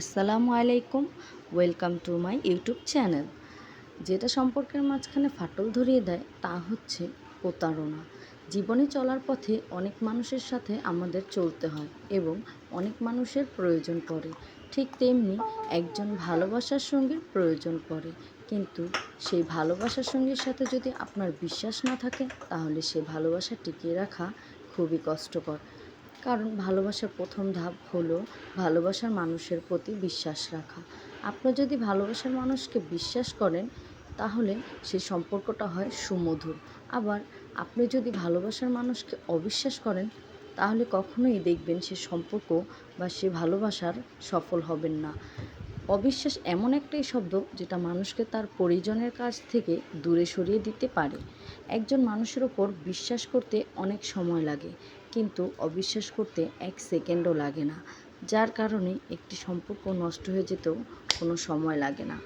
আসসালামু আলাইকুম। Welcome to my YouTube channel. যেটা সম্পর্কের মাঝখানে ফাটল ধরিয়ে দেয় তা হচ্ছে প্রতারণা। জীবনে চলার পথে অনেক মানুষের সাথে আমাদের চলতে হয় এবং অনেক মানুষের প্রয়োজন পড়ে। ঠিক তেমনি একজন ভালোবাসার সঙ্গীর প্রয়োজন পড়ে, কিন্তু সেই ভালোবাসার সঙ্গীর সাথে যদি আপনার বিশ্বাস না থাকে তাহলে সে ভালোবাসা টিকিয়ে রাখা খুবই কষ্টকর। কারণ ভালোবাসার প্রথম ধাপ হলো ভালোবাসার মানুষের প্রতি বিশ্বাস রাখা। আপনি যদি ভালোবাসার মানুষকে বিশ্বাস করেন তাহলে সেই সম্পর্কটা হয় সুমধুর। আবার আপনি যদি ভালোবাসার মানুষকে অবিশ্বাস করেন তাহলে কখনোই দেখবেন সে সম্পর্ক বা সে ভালোবাসার সফল হবেন না। অবিশ্বাস এমন একটাই শব্দ যেটা মানুষকে তার পরিজনের কাছ থেকে দূরে সরিয়ে দিতে পারে। একজন মানুষের ওপর বিশ্বাস করতে অনেক সময় লাগে, কিন্তু অবিশ্বাস করতে 1 সেকেন্ডও লাগে না, যার কারণে একটি সম্পর্ক নষ্ট হয়ে যেতেও কোনো সময় লাগে না।